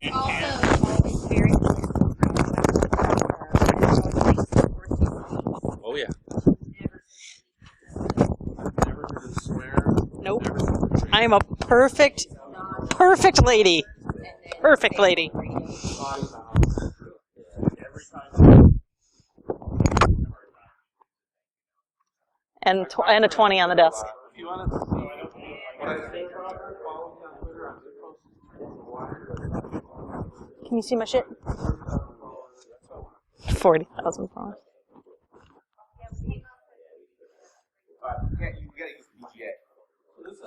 Oh yeah. Nope. I am a perfect lady. Perfect lady. And a 20 on the desk. Can you see my shit? 40,000 followers.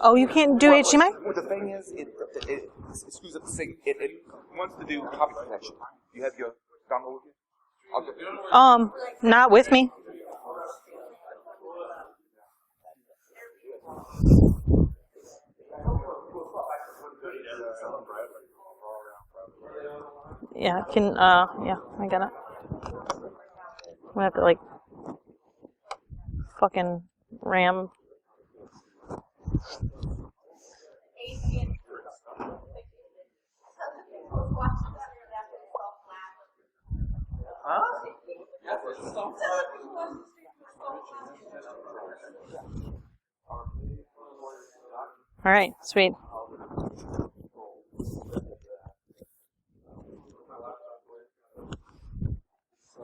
Oh, you can't do HDMI? Well, the thing is, it screws up the sync. It wants to do copy protection. You have your dongle with you? Not with me. Yeah, yeah, I got it. I'm gonna have to, like, fucking ram. All right, sweet.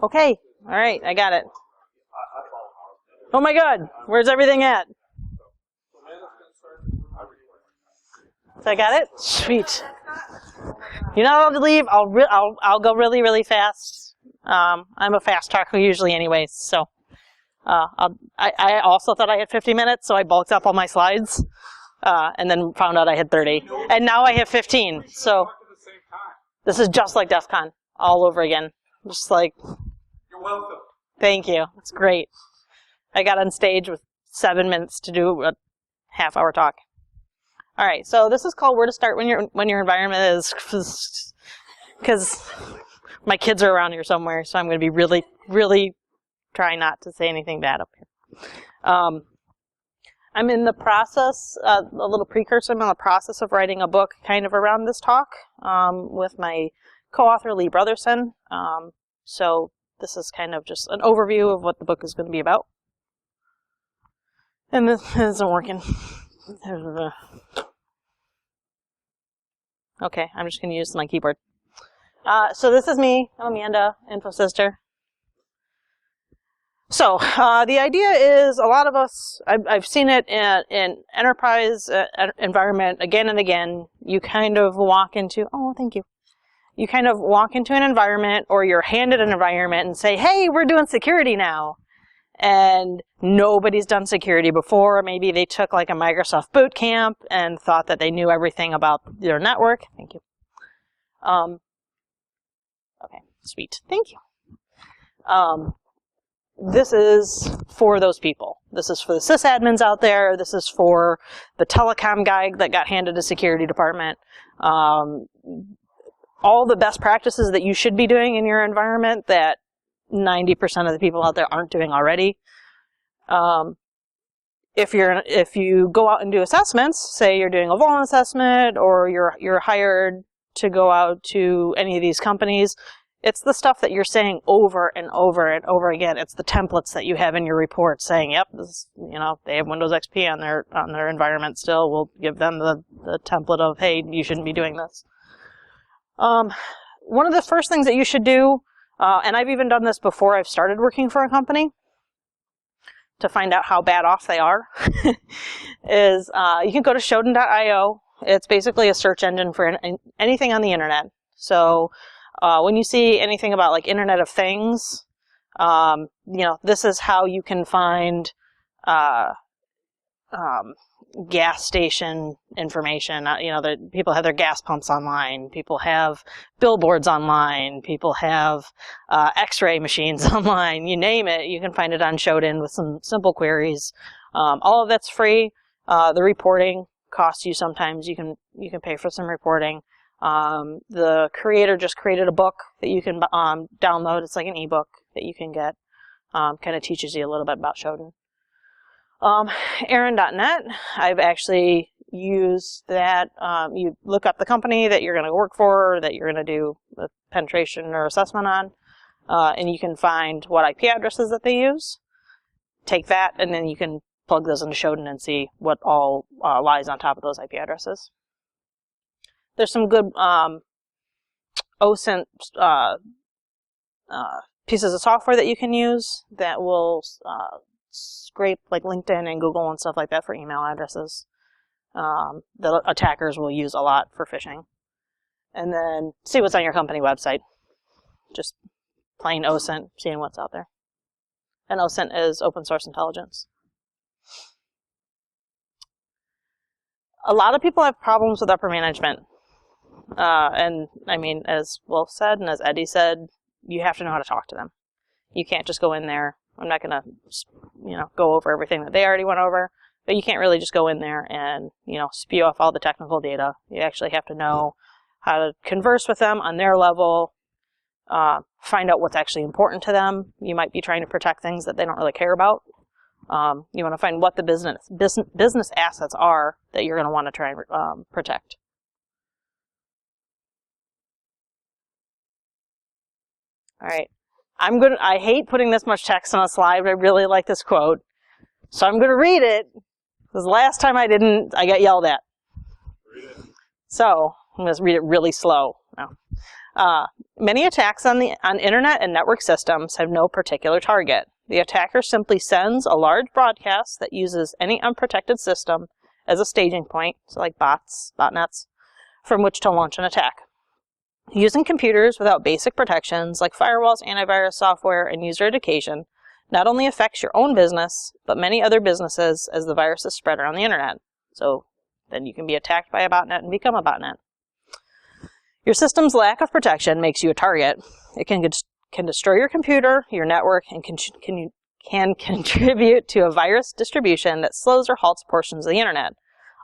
Okay, all right, I got it. Oh my God, where's everything at? So I got it? Sweet. You're not allowed to leave. I'll go really, really fast. I'm a fast talker usually anyways, so I also thought I had 50 minutes, so I bulked up all my slides, and then found out I had 30. And now I have 15, so this is just like DEF CON all over again. Just like... You're welcome. Thank you. It's great. I got on stage with 7 minutes to do a half-hour talk. All right, so this is called Where to Start When Your Environment Is, because my kids are around here somewhere, so I'm going to be really, really trying not to say anything bad up here. I'm in the process, a little precursor, I'm in the process of writing a book kind of around this talk with my co-author, Lee Brotherson. So this is kind of just an overview of what the book is going to be about. And this isn't working. Okay, I'm just going to use my keyboard. So this is me, Amanda, Info Sister. So the idea is a lot of us, I've seen it in enterprise environment again and again. You kind of walk into, oh, thank you. You kind of walk into an environment or you're handed an environment and say, hey, we're doing security now. And nobody's done security before. Maybe they took like a Microsoft boot camp and thought that they knew everything about their network. Thank you. Okay, sweet. Thank you. This is for those people. This is for the sysadmins out there. This is for the telecom guy that got handed a security department. All the best practices that you should be doing in your environment that 90% of the people out there aren't doing already. If you go out and do assessments, say you're doing a vuln assessment or you're hired to go out to any of these companies, it's the stuff that you're saying over and over and over again. It's the templates that you have in your report saying, yep, this, they have Windows XP on their environment still. We'll give them the template of, hey, you shouldn't be doing this. One of the first things that you should do, and I've even done this before I've started working for a company to find out how bad off they are, is you can go to shodan.io. It's basically a search engine for anything on the internet. So when you see anything about like Internet of Things, this is how you can find gas station information. People have their gas pumps online. People have billboards online. People have X-ray machines online. You name it, you can find it on Shodan with some simple queries. All of that's free. The reporting costs you sometimes. You can pay for some reporting. The creator just created a book that you can download. It's like an ebook that you can get. Kind of teaches you a little bit about Shodan. Aaron.net, I've actually use that. You look up the company that you're going to work for, that you're going to do the penetration or assessment on, and you can find what IP addresses that they use. Take that, and then you can plug those into Shodan and see what all lies on top of those IP addresses. There's some good OSINT pieces of software that you can use that will scrape like LinkedIn and Google and stuff like that for email addresses. The attackers will use a lot for phishing. And then see what's on your company website. Just plain OSINT, seeing what's out there. And OSINT is open source intelligence. A lot of people have problems with upper management. And I mean, as Wolf said and as Eddie said, you have to know how to talk to them. You can't just go in there. I'm not going to, go over everything that they already went over, but you can't really just go in there and, spew off all the technical data. You actually have to know how to converse with them on their level, find out what's actually important to them. You might be trying to protect things that they don't really care about. You want to find what the business assets are that you're going to want to try and protect. All right. I hate putting this much text on a slide, but I really like this quote. So I'm going to read it, because the last time I didn't, I got yelled at. Read it. So I'm going to read it really slow. No. Many attacks on internet and network systems have no particular target. The attacker simply sends a large broadcast that uses any unprotected system as a staging point, so like bots, botnets, from which to launch an attack. Using computers without basic protections like firewalls, antivirus software, and user education not only affects your own business, but many other businesses as the viruses spread around the internet. So then you can be attacked by a botnet and become a botnet. Your system's lack of protection makes you a target. It can destroy your computer, your network, and can contribute to a virus distribution that slows or halts portions of the internet.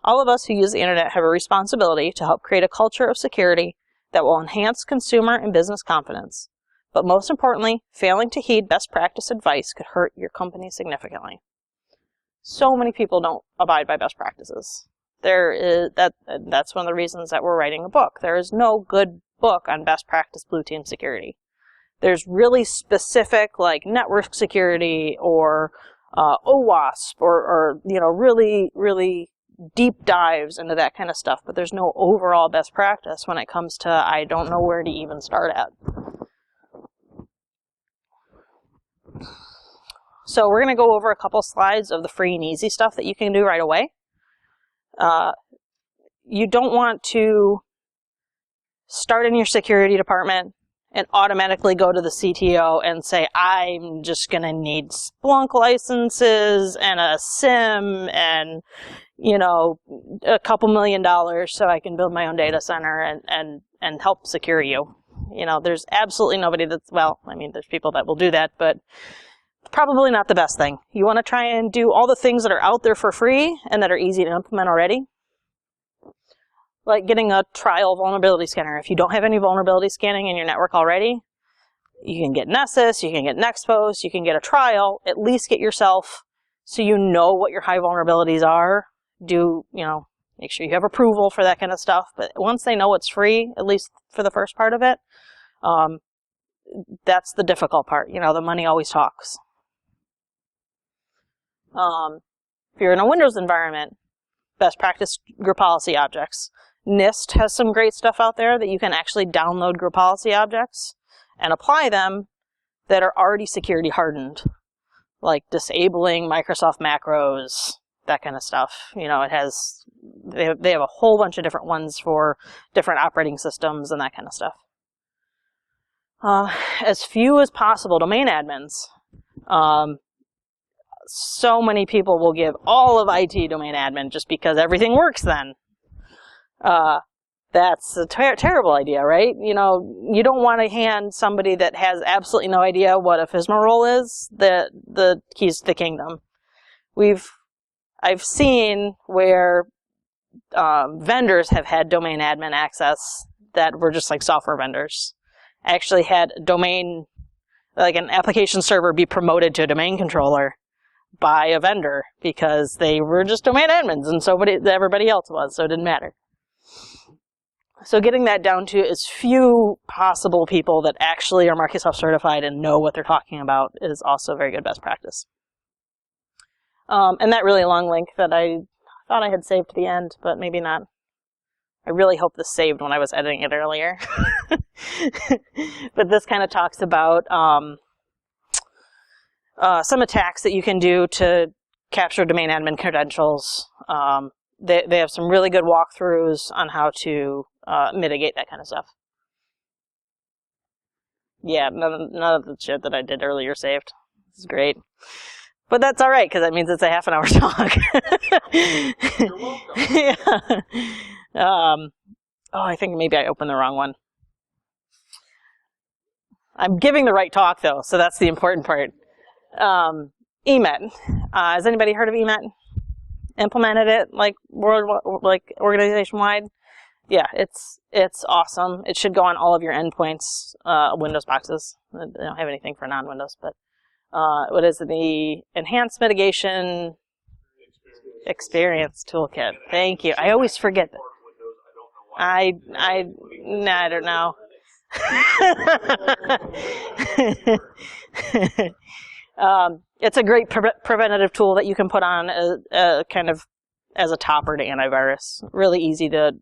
All of us who use the internet have a responsibility to help create a culture of security that will enhance consumer and business confidence. But most importantly, failing to heed best practice advice could hurt your company significantly. So many people don't abide by best practices. That's one of the reasons that we're writing a book. There is no good book on best practice blue team security. There's really specific like network security or OWASP or really, really deep dives into that kind of stuff, but there's no overall best practice when it comes to I don't know where to even start at. So we're going to go over a couple slides of the free and easy stuff that you can do right away. You don't want to start in your security department and automatically go to the CTO and say, I'm just going to need Splunk licenses and a SIM and a couple $1 million so I can build my own data center and help secure you. There's absolutely nobody there's people that will do that, but probably not the best thing. You want to try and do all the things that are out there for free and that are easy to implement already. Like getting a trial vulnerability scanner. If you don't have any vulnerability scanning in your network already, you can get Nessus, you can get Nextpost, you can get a trial, at least get yourself so you know what your high vulnerabilities are. Make sure you have approval for that kind of stuff. But once they know it's free, at least for the first part of it, that's the difficult part. The money always talks. If you're in a Windows environment, best practice group policy objects. NIST has some great stuff out there that you can actually download group policy objects and apply them that are already security hardened, like disabling Microsoft macros, that kind of stuff. They have a whole bunch of different ones for different operating systems and that kind of stuff. As few as possible domain admins. So many people will give all of IT domain admin just because everything works then. That's a terrible idea, right? You don't want to hand somebody that has absolutely no idea what a FSMA role is the keys to the kingdom. I've seen where vendors have had domain admin access that were just like software vendors. I actually had a domain, like an application server, be promoted to a domain controller by a vendor because they were just domain admins and everybody else was, so it didn't matter. So getting that down to as few possible people that actually are Microsoft certified and know what they're talking about is also very good best practice. And that really long link that I thought I had saved to the end, but maybe not. I really hope this saved when I was editing it earlier. But this kind of talks about some attacks that you can do to capture domain admin credentials. They have some really good walkthroughs on how to mitigate that kind of stuff. Yeah, none of the shit that I did earlier saved. It's great. But that's all right, because that means it's a half an hour talk. You're welcome. Yeah. I think maybe I opened the wrong one. I'm giving the right talk, though, so that's the important part. EMET. Has anybody heard of EMET? Implemented it like organization-wide? Yeah, it's awesome. It should go on all of your endpoints, Windows boxes. I don't have anything for non-Windows, but what is it? The Enhanced Mitigation Experience Toolkit. Thank you. I always forget that. I don't know. It's a great preventative tool that you can put on kind of as a topper to antivirus. Really easy to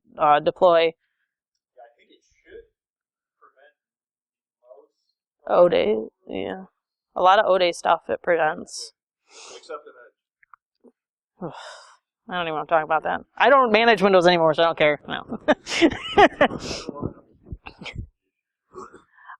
deploy. Yeah, I think it should prevent most. ODay, yeah. A lot of ODay stuff it prevents. Except in that. I don't even want to talk about that. I don't manage Windows anymore, so I don't care. No.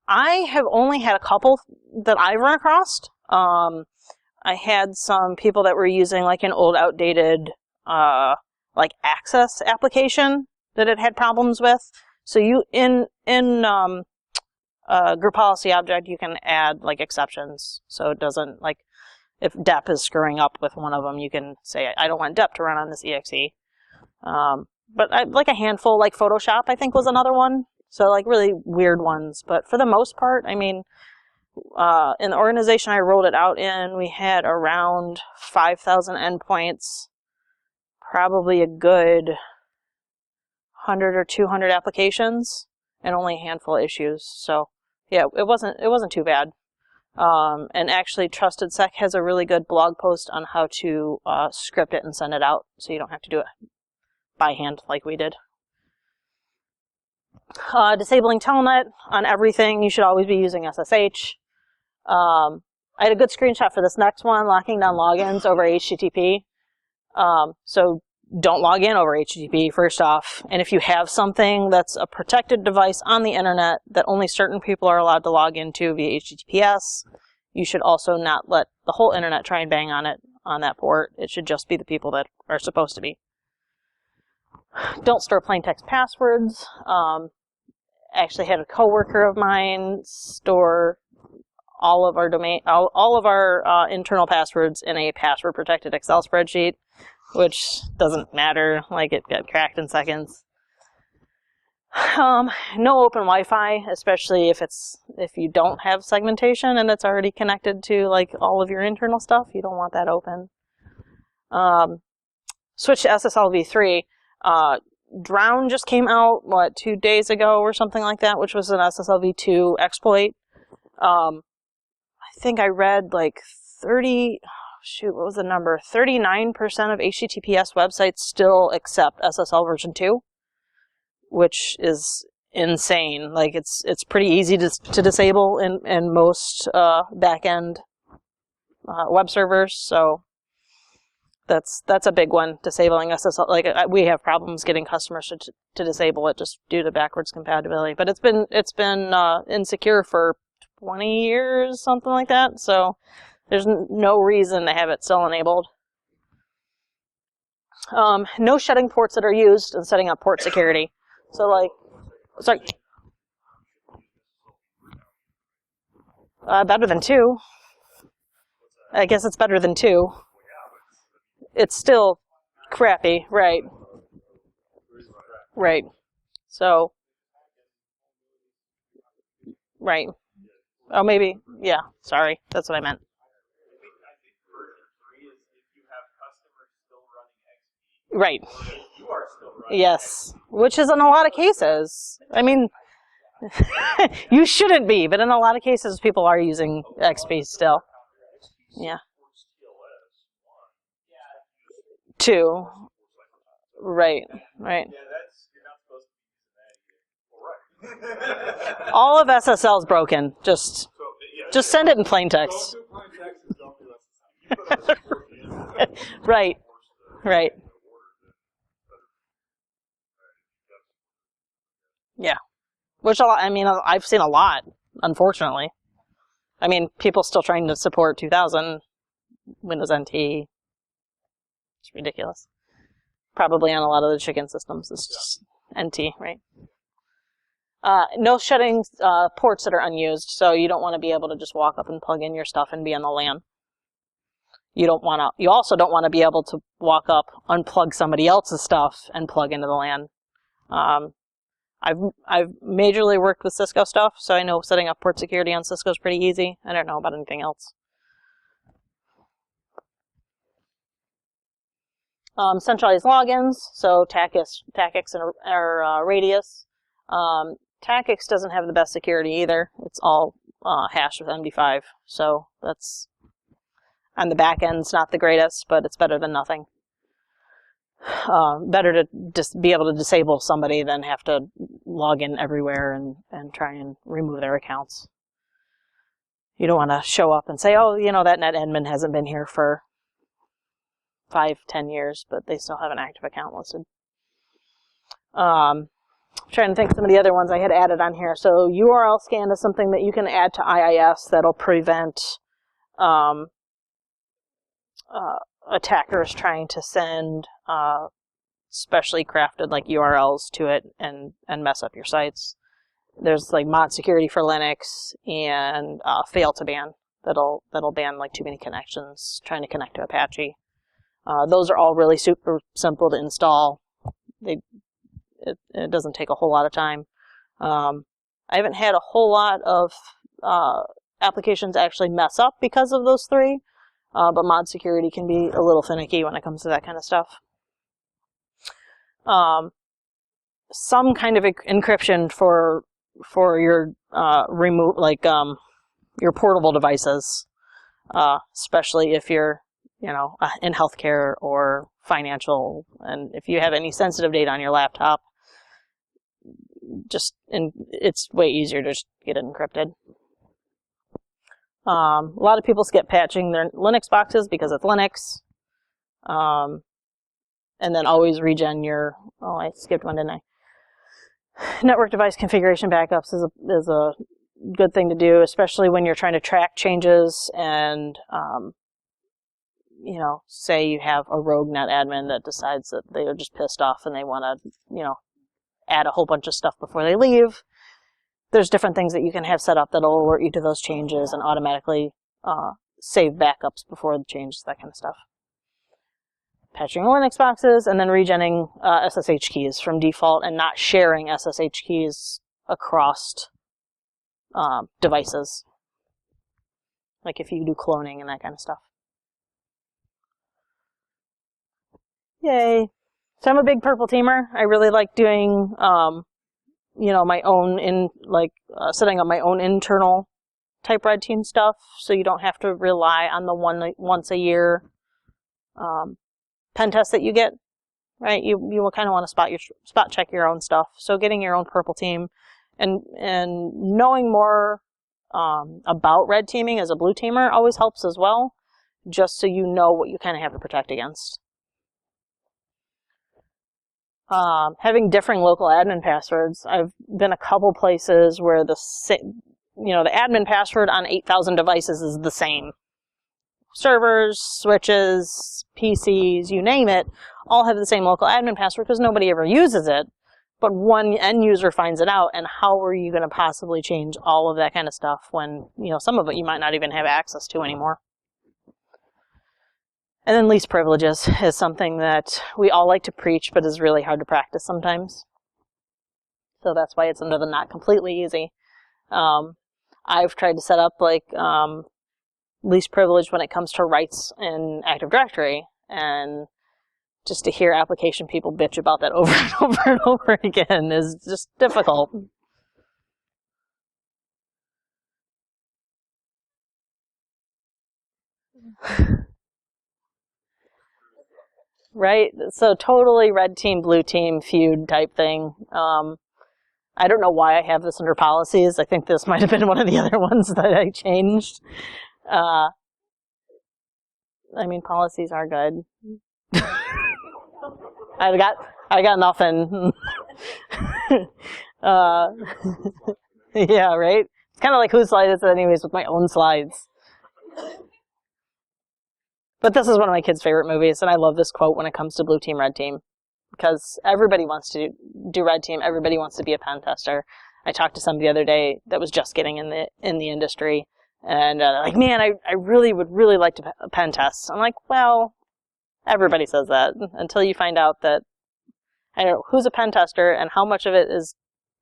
I have only had a couple that I've run across. I had some people that were using like an old, outdated, like Access application that it had problems with. So you in group policy object, you can add like exceptions, so it doesn't like. If dep is screwing up with one of them, you can say, I don't want dep to run on this exe. But like a handful, like Photoshop, I think was another one. So like really weird ones. But for the most part, I mean, in the organization I rolled it out in, we had around 5,000 endpoints, probably a good 100 or 200 applications, and only a handful of issues. So yeah, it wasn't too bad. And actually, TrustedSec has a really good blog post on how to script it and send it out, so you don't have to do it by hand like we did. Disabling Telnet on everything. You should always be using SSH. I had a good screenshot for this next one, locking down logins over HTTP. So don't log in over HTTP, first off. And if you have something that's a protected device on the internet that only certain people are allowed to log into via HTTPS, you should also not let the whole internet try and bang on it on that port. It should just be the people that are supposed to be. Don't store plain text passwords. Actually had a coworker of mine store all of our internal passwords in a password protected Excel spreadsheet, which doesn't matter, like it got cracked in seconds. No open Wi-Fi, especially if you don't have segmentation and it's already connected to like all of your internal stuff. You don't want that open. Switch to SSL v3. Drown just came out, 2 days ago or something like that, which was an SSL v2 exploit. I think I read like 39% of HTTPS websites still accept SSL version 2, which is insane. Like it's pretty easy to disable in most back-end web servers, so that's a big one, disabling SSL. Like we have problems getting customers to disable it just due to backwards compatibility. But it's been insecure for 20 years, something like that. So there's no reason to have it still enabled. No shutting ports that are used and setting up port security. So like, sorry. Better than 2. I guess it's better than 2. It's still crappy, right? Right. So, right. Oh, maybe. Yeah. Sorry, that's what I meant. I think version 3 Right. You are still right. Yes. Which is in a lot of cases. I mean, you shouldn't be, but in a lot of cases, people are using XP still. Yeah. 2. Right. Right. Yeah, you're not supposed to be using that either. All of SSL is broken. Just send it in plain text. Don't do plain text and don't do SSL. Right. Right. Yeah. Which I've seen a lot, unfortunately. I mean, people still trying to support 2000 Windows NT. It's ridiculous. Probably on a lot of the chicken systems, it's just NT, right? No shutting ports that are unused, so you don't want to be able to just walk up and plug in your stuff and be on the LAN. You also don't want to be able to walk up, unplug somebody else's stuff, and plug into the LAN. I've majorly worked with Cisco stuff, so I know setting up port security on Cisco is pretty easy. I don't know about anything else. Centralized logins, so TACX or Radius. TACX doesn't have the best security either. It's all hashed with MD5, so that's on the back end's not the greatest, but it's better than nothing. Better to just be able to disable somebody than have to log in everywhere and try and remove their accounts. You don't want to show up and say, oh, that net admin hasn't been here for 5-10 years, but they still have an active account listed. Trying to think of some of the other ones I had added on here. So URL scan is something that you can add to IIS that'll prevent attackers trying to send specially crafted like URLs to it and mess up your sites. There's like mod security for Linux and fail to ban that'll ban like too many connections trying to connect to Apache. Those are all really super simple to install. It doesn't take a whole lot of time. I haven't had a whole lot of applications actually mess up because of those 3, but mod security can be a little finicky when it comes to that kind of stuff. Some kind of encryption for your your portable devices, especially if you're in healthcare or financial, and if you have any sensitive data on your laptop, it's way easier to just get it encrypted. A lot of people skip patching their Linux boxes because it's Linux, and then always regen your. Oh, I skipped one, didn't I? Network device configuration backups is a good thing to do, especially when you're trying to track changes and. Say you have a rogue net admin that decides that they are just pissed off and they want to, add a whole bunch of stuff before they leave. There's different things that you can have set up that'll alert you to those changes and automatically save backups before the changes, that kind of stuff. Patching Linux boxes and then regenning SSH keys from default and not sharing SSH keys across devices. Like if you do cloning and that kind of stuff. Yay. So I'm a big purple teamer. I really like doing, my own setting up my own internal type red team stuff, so you don't have to rely on the once a year pen test that you get, right? You will kind of want to spot check your own stuff. So getting your own purple team and knowing more about red teaming as a blue teamer always helps as well, just so you know what you kind of have to protect against. Having differing local admin passwords. I've been a couple places where the admin password on 8,000 devices is the same. Servers, switches, PCs, you name it, all have the same local admin password because nobody ever uses it, but one end user finds it out, and how are you going to possibly change all of that kind of stuff when, some of it you might not even have access to anymore. And then least privileges is something that we all like to preach, but is really hard to practice sometimes. So that's why it's under the not completely easy. I've tried to set up least privilege when it comes to rights in Active Directory, and just to hear application people bitch about that over and over and over again is just difficult. Right? So totally red team, blue team feud type thing. I don't know why I have this under policies. I think this might have been one of the other ones that I changed. I mean, policies are good. I got nothing. Yeah, right? It's kind of like whose slide is it anyways with my own slides. But this is one of my kids' favorite movies, and I love this quote when it comes to blue team, red team. Because everybody wants to do red team, everybody wants to be a pen tester. I talked to somebody the other day that was just getting in the industry, and like, man, I really would like to pen test. I'm like, well, everybody says that until you find out that, I don't know, who's a pen tester and how much of it is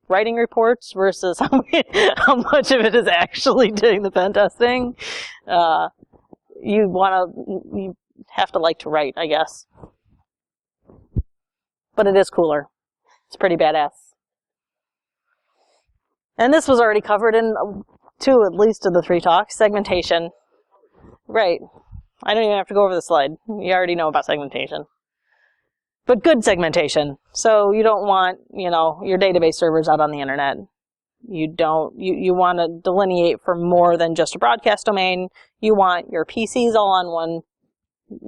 writing reports versus how much of it is actually doing the pen testing. You have to like to write, I guess. But it is cooler. It's pretty badass. And this was already covered in two, at least, of the 3 talks. Segmentation. Right. I don't even have to go over the slide. You already know about segmentation. But good segmentation. So you don't want, your database servers out on the internet. You want to delineate for more than just a broadcast domain. You want your PCs all on one,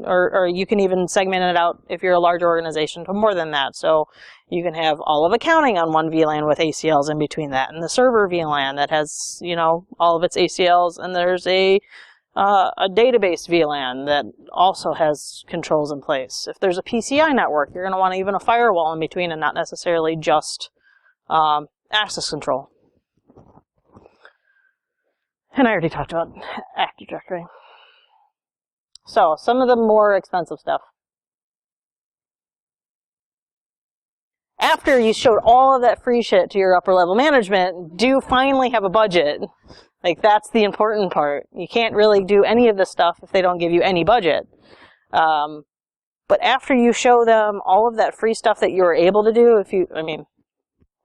or you can even segment it out if you're a large organization to more than that. So you can have all of accounting on one VLAN with ACLs in between that, and the server VLAN that has, all of its ACLs, and there's a database VLAN that also has controls in place. If there's a PCI network, you're going to want even a firewall in between and not necessarily just access control. And I already talked about Active Directory. So, some of the more expensive stuff. After you showed all of that free shit to your upper level management, do you finally have a budget? Like, that's the important part. You can't really do any of this stuff if they don't give you any budget. But after you show them all of that free stuff that you were able to do,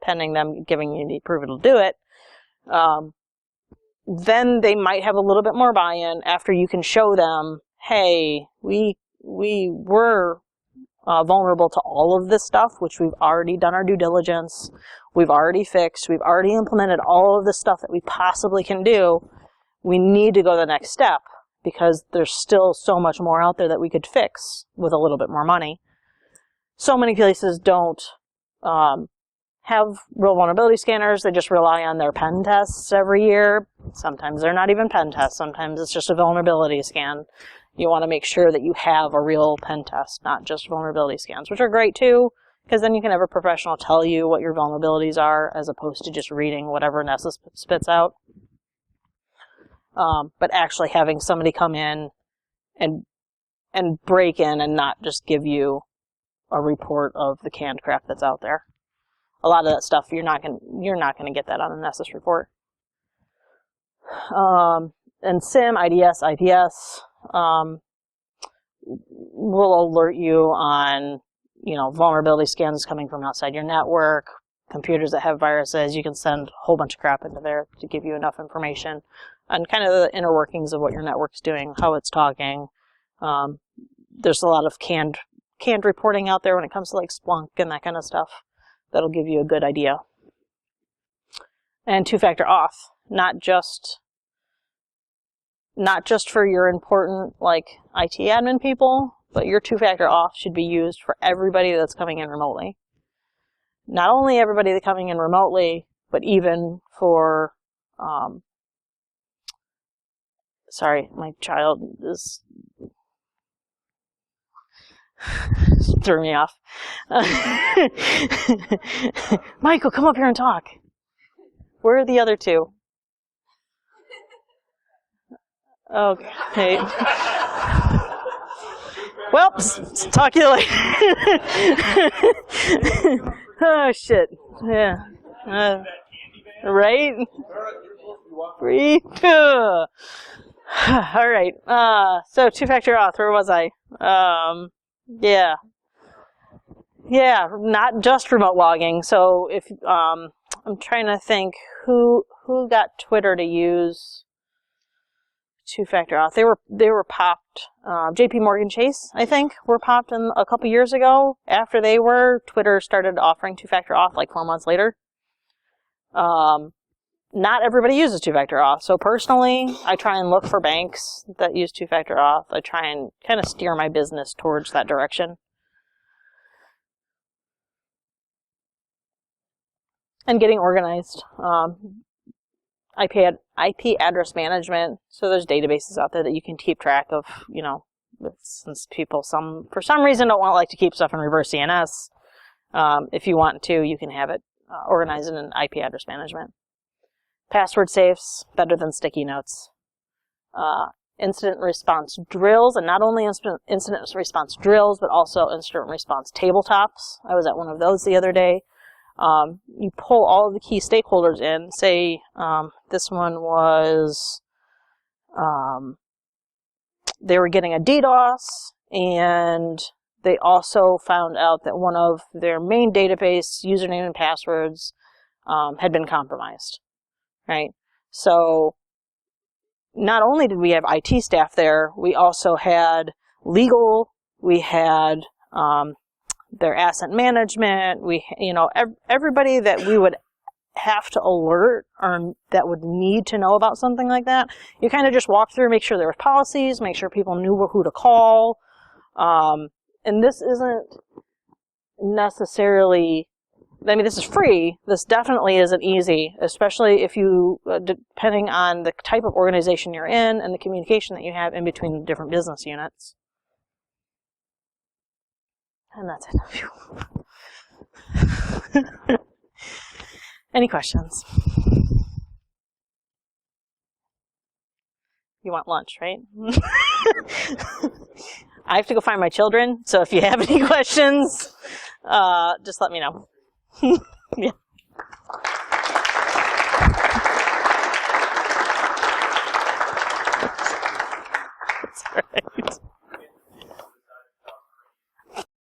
pending them giving you the approval to do it, then they might have a little bit more buy-in after you can show them, hey, we were vulnerable to all of this stuff, which we've already done our due diligence, we've already fixed, we've already implemented all of the stuff that we possibly can do. We need to go the next step because there's still so much more out there that we could fix with a little bit more money. So many places don't have real vulnerability scanners. They just rely on their pen tests every year. Sometimes they're not even pen tests. Sometimes it's just a vulnerability scan. You want to make sure that you have a real pen test, not just vulnerability scans, which are great too, because then you can have a professional tell you what your vulnerabilities are as opposed to just reading whatever Nessus spits out. But actually having somebody come in and break in and not just give you a report of the canned crap that's out there. A lot of that stuff you're not gonna get that on a Nessus report. And SIM, IDS, IPS will alert you on vulnerability scans coming from outside your network, computers that have viruses. You can send a whole bunch of crap into there to give you enough information on kind of the inner workings of what your network's doing, how it's talking. There's a lot of canned reporting out there when it comes to like Splunk and that kind of stuff. That'll give you a good idea. And two-factor auth, not just for your important like IT admin people, but your two-factor auth should be used for everybody that's coming in remotely. Not only everybody that's coming in remotely, but even for sorry, my child is threw me off. Michael, come up here and talk. Where are the other two? Okay. Well, talk to you later. Oh, shit. Yeah. Right? All right. So two-factor auth, where was I? Yeah. Yeah, not just remote logging. So if I'm trying to think who got Twitter to use two-factor auth. They were popped. J.P. Morgan Chase, I think, were popped in a couple years ago. After they were, Twitter started offering two-factor auth like 4 months later. Not everybody uses two-factor auth. So personally, I try and look for banks that use two-factor auth. I try and kind of steer my business towards that direction. And getting organized. IP address management. So there's databases out there that you can keep track of, you know, since people for some reason don't like to keep stuff in reverse DNS. If you want to, you can have it organized in an IP address management. Password safes, better than sticky notes. Incident response drills, and not only incident response drills, but also incident response tabletops. I was at one of those the other day. You pull all of the key stakeholders in. Say this one was they were getting a DDoS, and they also found out that one of their main database username and passwords had been compromised. Right? So not only did we have IT staff there, we also had legal, we had their asset management, everybody that we would have to alert or that would need to know about something like that. You kind of just walk through, make sure there were policies, make sure people knew who to call. And this isn't necessarily, I mean, this is free. This definitely isn't easy, especially if you, depending on the type of organization you're in and the communication that you have in between the different business units. And that's it. Any questions? You want lunch, right? I have to go find my children, so if you have any questions, just let me know. Yeah.